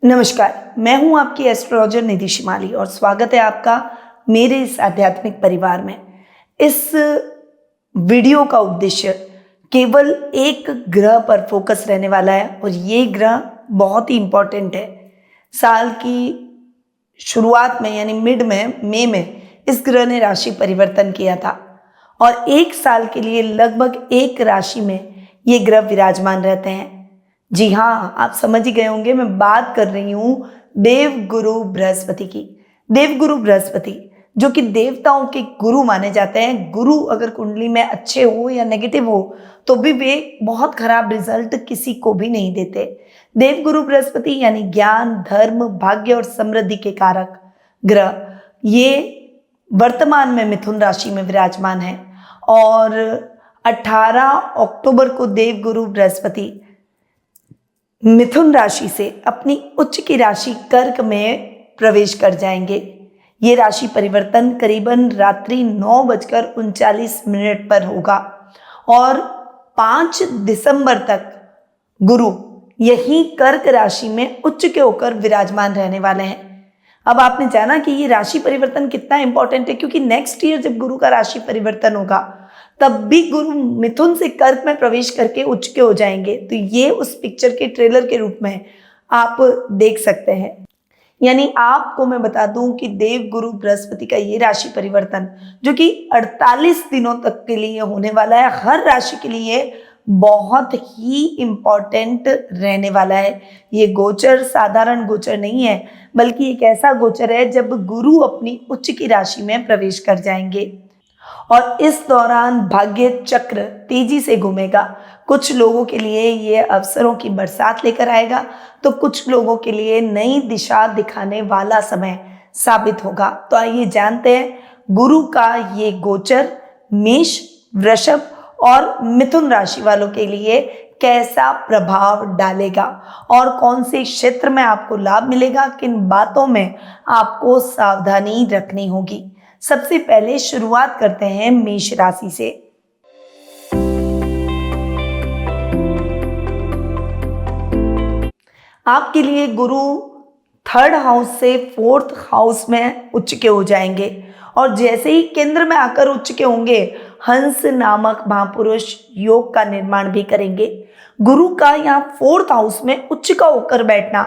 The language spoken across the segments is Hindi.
नमस्कार, मैं हूं आपकी एस्ट्रोलॉजर निधि शिमाली और स्वागत है आपका मेरे इस आध्यात्मिक परिवार में। इस वीडियो का उद्देश्य केवल एक ग्रह पर फोकस रहने वाला है और ये ग्रह बहुत ही इम्पोर्टेंट है। साल की शुरुआत में यानी मिड में मई में इस ग्रह ने राशि परिवर्तन किया था और एक साल के लिए लगभग एक राशि में ये ग्रह विराजमान रहते हैं। जी हाँ, आप समझ ही गए होंगे, मैं बात कर रही हूँ देवगुरु बृहस्पति की। देवगुरु बृहस्पति जो कि देवताओं के गुरु माने जाते हैं। गुरु अगर कुंडली में अच्छे हो या नेगेटिव हो तो भी वे बहुत खराब रिजल्ट किसी को भी नहीं देते। देवगुरु बृहस्पति यानी ज्ञान, धर्म, भाग्य और समृद्धि के कारक ग्रह ये वर्तमान में मिथुन राशि में विराजमान है और 18 अक्टूबर को देवगुरु बृहस्पति मिथुन राशि से अपनी उच्च की राशि कर्क में प्रवेश कर जाएंगे। ये राशि परिवर्तन करीबन रात्रि 9:39 पर होगा और 5 दिसंबर तक गुरु यही कर्क राशि में उच्च के होकर विराजमान रहने वाले हैं। अब आपने जाना कि ये राशि परिवर्तन कितना इंपॉर्टेंट है, क्योंकि नेक्स्ट ईयर जब गुरु का राशि परिवर्तन होगा तब भी गुरु मिथुन से कर्क में प्रवेश करके उच्च के हो जाएंगे। तो ये उस पिक्चर के ट्रेलर के रूप में आप देख सकते हैं। यानी आपको मैं बता दूं कि देवगुरु बृहस्पति का ये राशि परिवर्तन जो कि 48 दिनों तक के लिए होने वाला है, हर राशि के लिए बहुत ही इम्पॉर्टेंट रहने वाला है। ये गोचर साधारण गोचर नहीं है, बल्कि एक ऐसा गोचर है जब गुरु अपनी उच्च की राशि में प्रवेश कर जाएंगे और इस दौरान भाग्य चक्र तेजी से घूमेगा। कुछ लोगों के लिए ये अवसरों की बरसात लेकर आएगा तो कुछ लोगों के लिए नई दिशा दिखाने वाला समय साबित होगा। तो आइए जानते हैं गुरु का ये गोचर मेष, वृषभ और मिथुन राशि वालों के लिए कैसा प्रभाव डालेगा और कौन से क्षेत्र में आपको लाभ मिलेगा, किन बातों में आपको सावधानी रखनी होगी। सबसे पहले शुरुआत करते हैं मेष राशि से। आपके लिए गुरु 3rd हाउस से 4th हाउस में उच्च के हो जाएंगे और जैसे ही केंद्र में आकर उच्च के होंगे, हंस नामक महापुरुष योग का निर्माण भी करेंगे। गुरु का यहाँ 4th हाउस में उच्च का होकर बैठना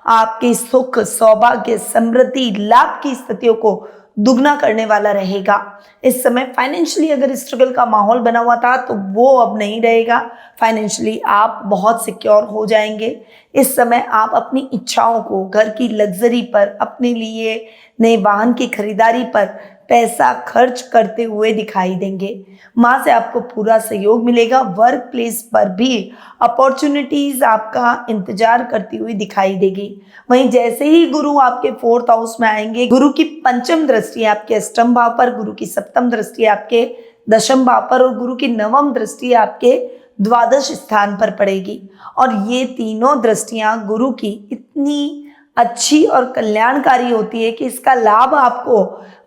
आपके सुख, सौभाग्य, समृद्धि, लाभ की स्थितियों को दुगना करने वाला रहेगा। इस समय फाइनेंशियली अगर स्ट्रगल का माहौल बना हुआ था तो वो अब नहीं रहेगा। फाइनेंशियली आप बहुत सिक्योर हो जाएंगे। इस समय आप अपनी इच्छाओं को, घर की लग्जरी पर, अपने लिए नए वाहन की खरीदारी पर पैसा खर्च करते हुए दिखाई देंगे। माँ से आपको पूरा सहयोग मिलेगा। वर्क प्लेस पर भी अपॉर्चुनिटीज आपका इंतजार करती हुई दिखाई देगी। वहीं जैसे ही गुरु आपके 4th हाउस में आएंगे, गुरु की 5वीं दृष्टि आपके अष्टम भाव पर, गुरु की 7वीं दृष्टि आपके 10वें भाव पर और गुरु की 9वीं दृष्टि आपके 12वें स्थान पर पड़ेगी। और ये तीनों दृष्टियां गुरु की इतनी अच्छी और कल्याणकारी होती है कि इसका लाभ आपको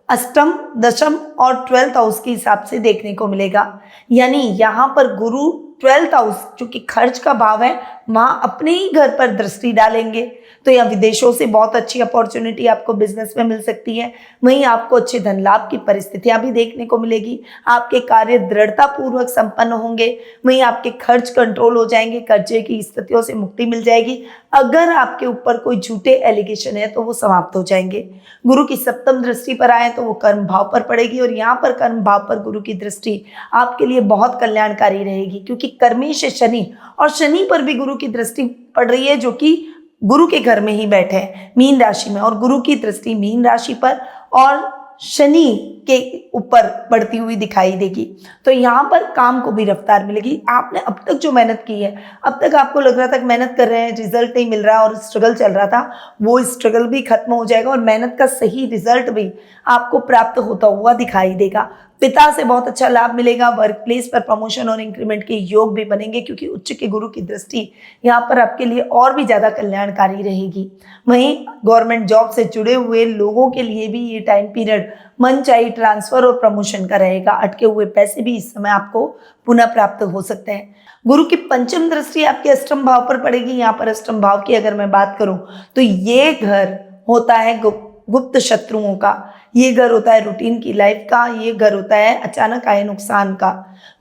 अष्टम, दशम और 12th हाउस के हिसाब से देखने को मिलेगा। यानी यहाँ पर गुरु 12th हाउस जो कि खर्च का भाव है, वहाँ अपने ही घर पर दृष्टि डालेंगे तो यहाँ विदेशों से बहुत अच्छी अपॉर्चुनिटी आपको बिजनेस में मिल सकती है। वहीं आपको अच्छे धन लाभ की परिस्थितियां भी देखने को मिलेगी। आपके कार्य दृढ़ता पूर्वक संपन्न होंगे। वहीं आपके खर्च कंट्रोल हो जाएंगे, कर्जे की स्थितियों से मुक्ति मिल जाएगी। अगर आपके ऊपर कोई झूठे एलिगेशन है तो वो समाप्त हो जाएंगे। गुरु की 7वीं दृष्टि पर आए तो वो कर्म भाव पर पड़ेगी और यहाँ पर कर्म भाव पर गुरु की दृष्टि आपके लिए बहुत कल्याणकारी रहेगी, क्योंकि कर्मेश है शनि और शनि पर भी गुरु की दृष्टि पड़ रही है जो कि गुरु के घर में ही बैठे हैं मीन राशि में, और गुरु की दृष्टि मीन राशि पर और शनि के ऊपर बढ़ती हुई दिखाई देगी। तो यहाँ पर काम को भी रफ्तार मिलेगी। आपने अब तक जो मेहनत की है, अब तक आपको लग रहा था कि मेहनत कर रहे हैं, रिजल्ट नहीं मिल रहा और स्ट्रगल चल रहा था, वो स्ट्रगल भी खत्म हो जाएगा और मेहनत का सही रिजल्ट भी आपको प्राप्त होता हुआ दिखाई देगा। पिता से बहुत अच्छा लाभ मिलेगा। वर्क प्लेस पर प्रमोशन और इंक्रीमेंट के योग भी बनेंगे, क्योंकि उच्च के गुरु की दृष्टि यहाँ पर आपके लिए और भी ज़्यादा कल्याणकारी रहेगी। वहीं गवर्नमेंट जॉब से जुड़े हुए लोगों के लिए भी ये टाइम पीरियड मनचाही ट्रांसफर और प्रमोशन का रहेगा। अटके हुए पैसे भी इस समय आपको पुनः प्राप्त हो सकते हैं। गुरु की पंचम दृष्टि आपके अष्टम भाव पर पड़ेगी। यहाँ पर अष्टम भाव की अगर मैं बात करूं तो ये घर होता है गुप्त शत्रुओं का, ये घर होता है रूटीन की लाइफ का, ये घर होता है अचानक आए नुकसान का।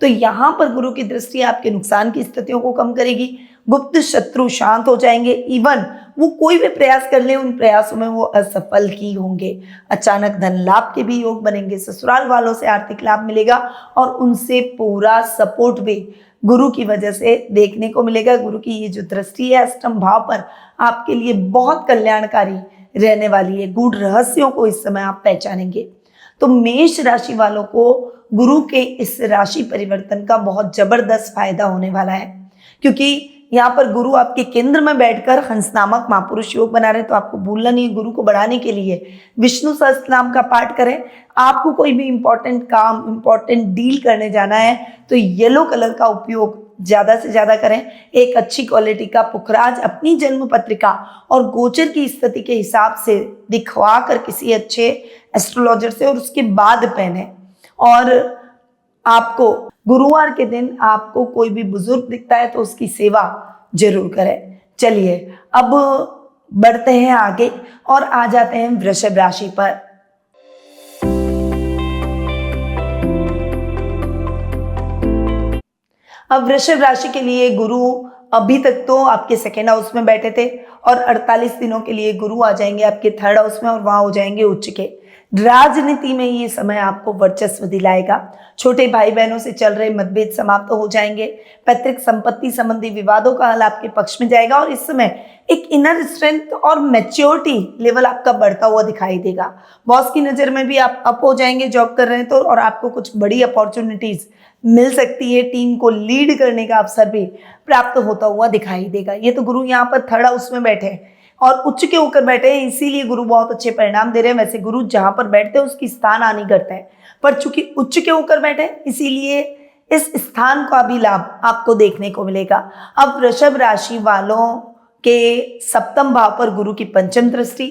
तो यहाँ पर गुरु की दृष्टि आपके नुकसान की स्थितियों को कम करेगी, गुप्त शत्रु शांत हो जाएंगे, इवन वो कोई भी प्रयास कर ले उन प्रयासों में वो असफल ही होंगे। अचानक धन लाभ के भी योग बनेंगे, ससुराल वालों से आर्थिक लाभ मिलेगा और उनसे पूरा सपोर्ट भी गुरु की वजह से देखने को मिलेगा। गुरु की ये जो दृष्टि है अष्टम भाव पर आपके लिए बहुत कल्याणकारी रहने वाली है। गूढ़ रहस्यों को इस समय आप पहचानेंगे। तो मेष राशि वालों को गुरु के इस राशि परिवर्तन का बहुत जबरदस्त फायदा होने वाला है, क्योंकि यहाँ पर गुरु आपके केंद्र में बैठकर हंस नामक महापुरुष योग बना रहे हैं। तो आपको भूलना नहीं है, गुरु को बढ़ाने के लिए विष्णु सहस्त्र नाम का पाठ करें। आपको कोई भी इंपॉर्टेंट काम, इंपॉर्टेंट डील करने जाना है तो येलो कलर का उपयोग ज्यादा से ज्यादा करें। एक अच्छी क्वालिटी का पुखराज अपनी जन्म पत्रिका और गोचर की स्थिति के हिसाब से दिखवा कर किसी अच्छे एस्ट्रोलॉजर से और उसके बाद पहने। और आपको गुरुवार के दिन आपको कोई भी बुजुर्ग दिखता है तो उसकी सेवा जरूर करें। चलिए अब बढ़ते हैं आगे और आ जाते हैं वृषभ राशि पर। अब वृषभ राशि के लिए गुरु अभी तक तो आपके सेकेंड हाउस में बैठे थे और 48 दिनों के लिए गुरु आ जाएंगे आपके थर्ड हाउस में और वहां हो जाएंगे उच्च के। राजनीति में ये समय आपको वर्चस्व दिलाएगा। छोटे भाई बहनों से चल रहे मतभेद समाप्त हो जाएंगे। पैतृक संपत्ति संबंधी विवादों का हल आपके पक्ष में जाएगा और इस समय एक इनर स्ट्रेंथ और मैच्योरिटी लेवल आपका बढ़ता हुआ दिखाई देगा। बॉस की नजर में भी आप अप हो जाएंगे जॉब कर रहे हैं तो, और आपको कुछ बड़ी अपॉर्चुनिटीज मिल सकती है। टीम को लीड करने का अवसर भी प्राप्त होता हुआ दिखाई देगा। ये तो गुरु यहाँ पर थर्ड हाउस में बैठे हैं और उच्च के होकर बैठे हैं, इसीलिए गुरु बहुत अच्छे परिणाम दे रहे हैं। वैसे गुरु जहां पर बैठते हैं उसकी स्थान हानि करते हैं, पर चूंकि उच्च के होकर बैठे हैं इसीलिए इस स्थान का भी लाभ आपको देखने को मिलेगा। अब वृषभ राशि वालों के सप्तम भाव पर गुरु की पंचम दृष्टि,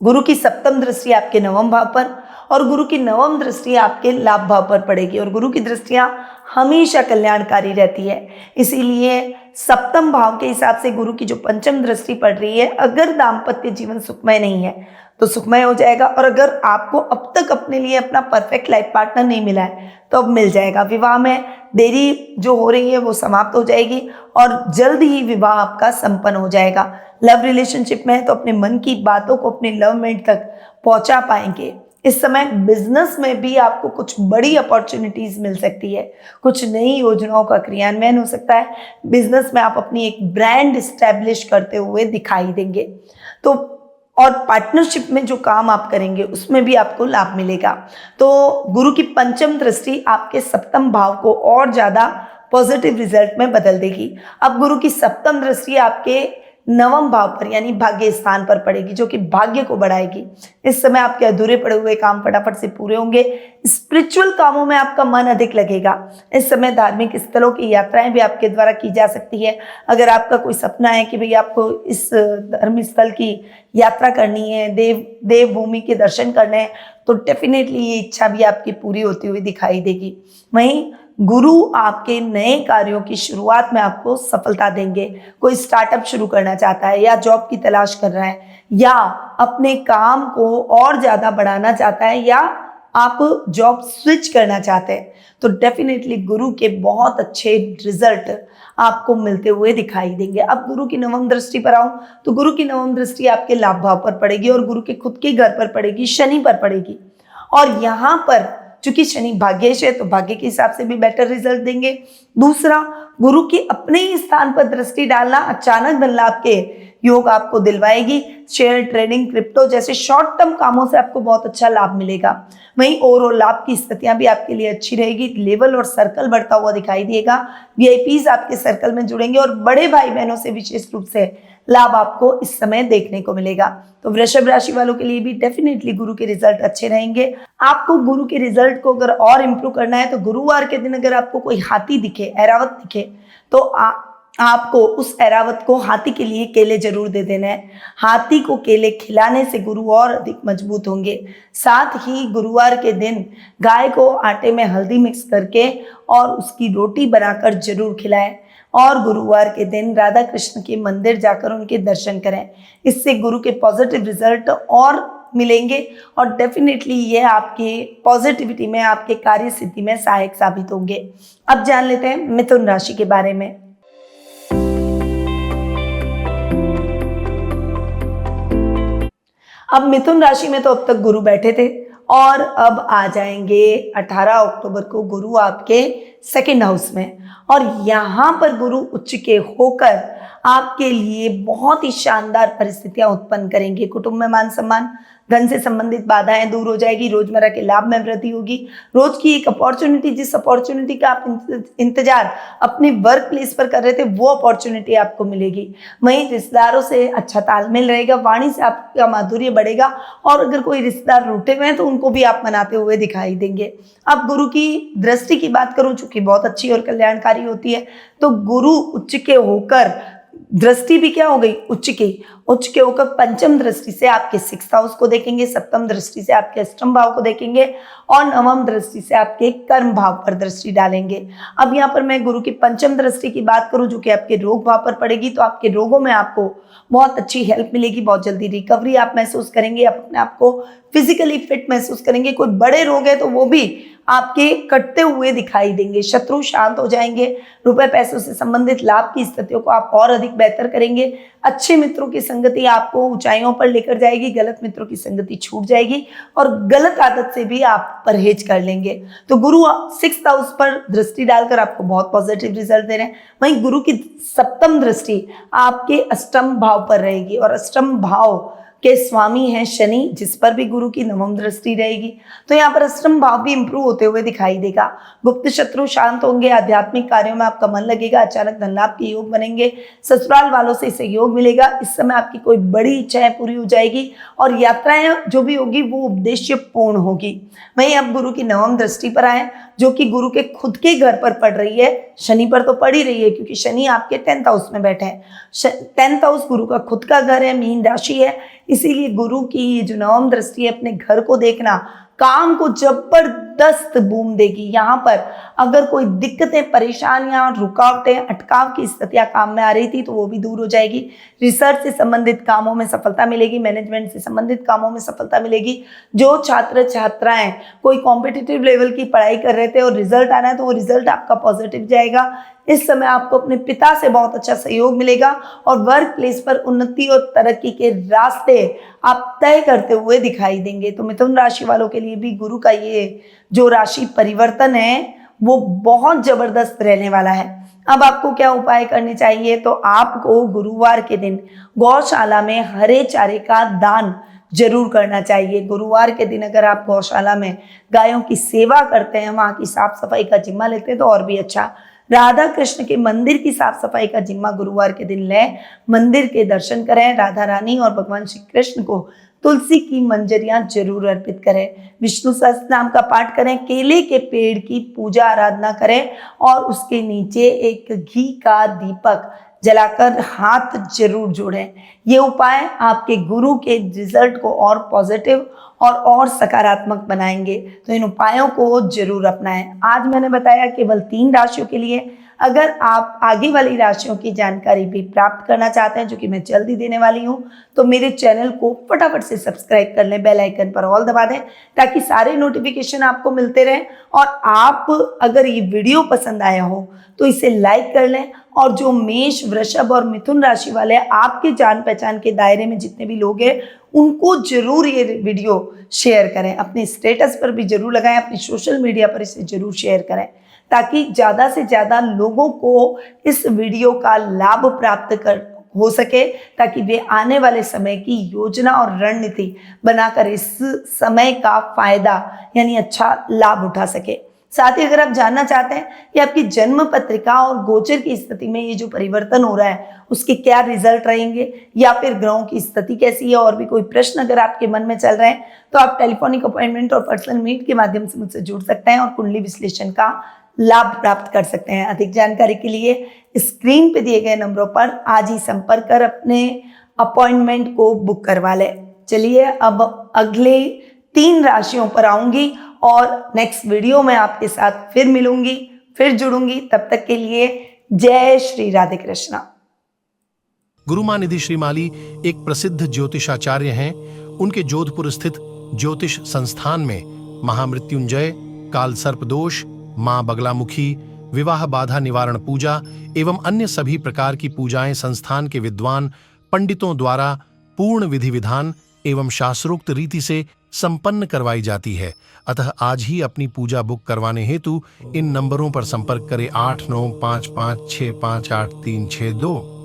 गुरु की सप्तम दृष्टि आपके नवम भाव पर और गुरु की नवम दृष्टि आपके लाभ भाव पर पड़ेगी। और गुरु की दृष्टियां हमेशा कल्याणकारी रहती है, इसीलिए सप्तम भाव के हिसाब से गुरु की जो पंचम दृष्टि पड़ रही है, अगर दाम्पत्य जीवन सुखमय नहीं है तो सुखमय हो जाएगा। और अगर आपको अब तक अपने लिए अपना परफेक्ट लाइफ पार्टनर नहीं मिला है तो अब मिल जाएगा। विवाह में देरी जो हो रही है वो समाप्त हो जाएगी और जल्द ही विवाह आपका संपन्न हो जाएगा। लव रिलेशनशिप में है तो अपने मन की बातों को अपने लव मेट तक पहुंचा पाएंगे। इस समय बिजनेस में भी आपको कुछ बड़ी अपॉर्चुनिटीज मिल सकती है, कुछ नई योजनाओं का क्रियान्वयन हो सकता है। बिजनेस में आप अपनी एक ब्रांड स्टैब्लिश करते हुए दिखाई देंगे। तो और पार्टनरशिप में जो काम आप करेंगे उसमें भी आपको लाभ मिलेगा। तो गुरु की पंचम दृष्टि आपके सप्तम भाव को और ज्यादा पॉजिटिव रिजल्ट में बदल देगी। अब गुरु की सप्तम दृष्टि आपके नवम भाव पर यानी भाग्य स्थान पर पड़ेगी, जो कि भाग्य को बढ़ाएगी। इस समय आपके अधूरे पड़े हुए काम फटाफट से पूरे होंगे। स्पिरिचुअल कामों में आपका मन अधिक लगेगा। इस समय धार्मिक स्थलों की यात्राएं भी आपके द्वारा की जा सकती है। अगर आपका कोई सपना है कि भाई आपको इस धर्म स्थल की यात्रा करनी है, देव भूमि के दर्शन करने हैं, तो डेफिनेटली ये इच्छा भी आपकी पूरी होती हुई दिखाई देगी। वहीं गुरु आपके नए कार्यों की शुरुआत में आपको सफलता देंगे। कोई स्टार्टअप शुरू करना चाहता है या जॉब की तलाश कर रहा है या अपने काम को और ज्यादा बढ़ाना चाहता है या आप जॉब स्विच करना चाहते हैं, तो डेफिनेटली गुरु के बहुत अच्छे रिजल्ट आपको मिलते हुए दिखाई देंगे। अब गुरु की नवम दृष्टि पर आऊं तो गुरु की नवम दृष्टि आपके लाभ भाव पर पड़ेगी और गुरु के खुद के घर पर पड़ेगी, शनि पर पड़ेगी। और यहाँ पर चूंकि शनि भाग्येश है तो भाग्य के हिसाब से भी बेटर रिजल्ट देंगे। दूसरा, गुरु की अपने ही स्थान पर दृष्टि डालना अचानक धन लाभ के योग आपको दिलवाएगी। शेयर ट्रेडिंग, क्रिप्टो जैसे शॉर्ट टर्म कामों से आपको बहुत अच्छा लाभ मिलेगा। वहीं ओवरऑल लाभ की स्थितियां भी आपके लिए अच्छी रहेगी। लेवल और सर्कल बढ़ता हुआ दिखाई देगा। वीआईपीज आपके सर्कल में जुड़ेंगे और बड़े भाई बहनों से विशेष रूप से लाभ आपको इस समय देखने को मिलेगा। तो वृषभ राशि वालों के लिए भी डेफिनेटली गुरु के रिजल्ट अच्छे रहेंगे। आपको गुरु के रिजल्ट को अगर और इम्प्रूव करना है तो गुरुवार के दिन अगर आपको कोई हाथी दिखे, ऐरावत दिखे, तो आपको उस ऐरावत को हाथी के लिए केले जरूर दे देना है। हाथी को केले खिलाने से गुरु और अधिक मजबूत होंगे। साथ ही गुरुवार के दिन गाय को आटे में हल्दी मिक्स करके और उसकी रोटी बनाकर जरूर खिलाएं और गुरुवार के दिन राधा कृष्ण के मंदिर जाकर उनके दर्शन करें। इससे गुरु के पॉजिटिव रिजल्ट और मिलेंगे और डेफिनेटली ये आपके पॉजिटिविटी में, आपके कार्य सिद्धि में सहायक साबित होंगे। अब जान लेते हैं मिथुन राशि के बारे में। अब मिथुन राशि में तो अब तक गुरु बैठे थे और अब आ जाएंगे 18 अक्टूबर को गुरु आपके सेकंड हाउस में, और यहाँ पर गुरु उच्च के होकर आपके लिए बहुत ही शानदार परिस्थितियां उत्पन्न करेंगे। कुटुंब में मान सम्मान, धन से संबंधित बाधाएं दूर हो जाएगी, रोजमर्रा के लाभ में वृद्धि होगी। रोज की एक अपॉर्चुनिटी, जिस अपॉर्चुनिटी का आप इंतजार अपने वर्क प्लेस पर कर रहे थे, वो अपॉर्चुनिटी आपको मिलेगी। वहीं रिश्तेदारों से अच्छा तालमेल रहेगा, वाणी से आपका माधुर्य बढ़ेगा और अगर कोई रिश्तेदार रूठे हुए हैं तो उनको भी आप मनाते हुए दिखाई देंगे। अब गुरु की दृष्टि की बात करूं, चूंकि बहुत अच्छी और कल्याणकारी होती है, तो गुरु उच्च के होकर, दृष्टि भी क्या हो गई, उच्च के होकर पंचम दृष्टि से आपके 6th हाउस को देखेंगे, सप्तम दृष्टि से आपके अष्टम भाव को देखेंगे और नवम दृष्टि से आपके कर्म भाव पर दृष्टि डालेंगे। अब यहाँ पर मैं गुरु की पंचम दृष्टि की बात करूं जो कि आपके रोग भाव पर पड़ेगी, तो आपके रोगों में आपको बहुत अच्छी हेल्प मिलेगी, बहुत जल्दी रिकवरी आप महसूस करेंगे, अपने आप को फिजिकली फिट महसूस करेंगे। कोई बड़े रोग है तो वो भी आपके कटते हुए दिखाई देंगे, शत्रु शांत हो जाएंगे, रुपए पैसों से संबंधित लाभ की स्थितियों को आप और अधिक बेहतर करेंगे। अच्छे मित्रों की संगति आपको ऊंचाइयों पर लेकर जाएगी, गलत मित्रों की संगति छूट जाएगी और गलत आदत से भी आप परहेज कर लेंगे। तो गुरु 6th हाउस पर दृष्टि डालकर आपको बहुत पॉजिटिव रिजल्ट दे रहे हैं। वहीं गुरु की सप्तम दृष्टि आपके अष्टम भाव पर रहेगी और अष्टम भाव के स्वामी हैं शनि, जिस पर भी गुरु की नवम दृष्टि रहेगी। तो यहाँ पर अष्टम भाव भी इंप्रूव होते हुए दिखाई देगा। गुप्त शत्रु शांत होंगे, आध्यात्मिक कार्यों में आपका मन लगेगा, अचानक धन लाभ के योग बनेंगे, ससुराल वालों से सहयोग मिलेगा। इस समय आपकी कोई बड़ी इच्छाएं पूरी हो जाएगी और यात्राएं जो भी होगी वो उद्देश्य पूर्ण होगी। वहीं अब गुरु की नवम दृष्टि पर आए जो कि गुरु के खुद के घर पर पड़ रही है, शनि पर तो पड़ ही रही है क्योंकि शनि आपके 10th हाउस में बैठे हैं। 10th हाउस गुरु का खुद का घर है, मीन राशि है, इसीलिए गुरु की ये जो नवम दृष्टि है अपने घर को देखना काम को जबरदस्त बूम देगी। यहाँ पर अगर कोई दिक्कतें, परेशानियां, रुकावटें, अटकाव की स्थितियां काम में आ रही थी तो वो भी दूर हो जाएगी। रिसर्च से संबंधित कामों में सफलता मिलेगी, मैनेजमेंट से संबंधित कामों में सफलता मिलेगी। जो छात्र छात्राएं कोई कॉम्पिटिटिव लेवल की पढ़ाई कर रहे थे और रिजल्ट आना है तो वो रिजल्ट आपका पॉजिटिव जाएगा। इस समय आपको अपने पिता से बहुत अच्छा सहयोग मिलेगा और वर्क प्लेस पर उन्नति और तरक्की के रास्ते आप तय करते हुए दिखाई देंगे। तो मिथुन राशि वालों के लिए भी गुरु का ये जो राशि परिवर्तन है वो बहुत जबरदस्त रहने वाला है। अब आपको क्या उपाय करने चाहिए, तो आपको गुरुवार के दिन गौशाला में हरे चारे का दान जरूर करना चाहिए। गुरुवार के दिन अगर आप गौशाला में गायों की सेवा करते हैं, वहां की साफ सफाई का जिम्मा लेते हैं तो और भी अच्छा। राधा कृष्ण के मंदिर की साफ सफाई का जिम्मा गुरुवार के दिन लें, मंदिर के दर्शन करें, राधा रानी और भगवान श्री कृष्ण को तुलसी की मंजरियां जरूर अर्पित करें, विष्णु सहस्त्र नाम का पाठ करें, केले के पेड़ की पूजा आराधना करें और उसके नीचे एक घी का दीपक जलाकर हाथ जरूर जोड़ें। ये उपाय आपके गुरु के रिजल्ट को और पॉजिटिव और सकारात्मक बनाएंगे, तो इन उपायों को जरूर अपनाएं। आज मैंने बताया केवल 3 राशियों के लिए। अगर आप आगे वाली राशियों की जानकारी भी प्राप्त करना चाहते हैं, जो कि मैं जल्दी देने वाली हूं, तो मेरे चैनल को फटाफट से सब्सक्राइब कर लें, बेल आइकन पर ऑल दबा दें ताकि सारे नोटिफिकेशन आपको मिलते रहें। और आप अगर ये वीडियो पसंद आया हो तो इसे लाइक कर लें और जो मेष, वृषभ और मिथुन राशि वाले आपके जान पहचान के दायरे में जितने भी लोग हैं उनको जरूर ये वीडियो शेयर करें, अपने स्टेटस पर भी जरूर लगाएं, अपने सोशल मीडिया पर इसे जरूर शेयर करें ताकि ज़्यादा से ज़्यादा लोगों को इस वीडियो का लाभ प्राप्त हो सके, ताकि वे आने वाले समय की योजना और रणनीति बनाकर इस समय का फायदा यानी अच्छा लाभ उठा सके। साथ ही अगर आप जानना चाहते हैं कि आपकी जन्म पत्रिका और गोचर की स्थिति में ये जो परिवर्तन हो रहा है उसके क्या रिजल्ट रहेंगे या फिर ग्रहों की स्थिति कैसी है, और भी कोई प्रश्न अगर आपके मन में चल रहे हैं तो आप टेलीफोनिक अपॉइंटमेंट और पर्सनल मीट के माध्यम से मुझसे जुड़ सकते हैं और कुंडली विश्लेषण का लाभ प्राप्त कर सकते हैं। अधिक जानकारी के लिए स्क्रीन पे दिए गए नंबरों पर आज ही संपर्क कर अपने अपॉइंटमेंट को बुक करवा लें। चलिए अब अगले 3 राशियों पर आऊंगी और नेक्स्ट वीडियो में आपके साथ फिर मिलूंगी, फिर जुड़ूंगी। तब तक के लिए जय श्री राधे कृष्णा। गुरुमां निधि श्रीमाली एक प्रसिद्ध ज्योतिषाचार्य हैं। उनके जोधपुर स्थित ज्योतिष संस्थान में महामृत्युंजय, काल सर्प दोष, मां बगलामुखी, विवाह बाधा निवारण पूजा एवं अन्य सभी प्रकार की पूजाएं संस्थान के विद्वान पंडितों द्वारा पूर्ण विधि विधान एवं शास्त्रोक्त रीति से संपन्न करवाई जाती है। अतः आज ही अपनी पूजा बुक करवाने हेतु इन नंबरों पर संपर्क करें 8955658362।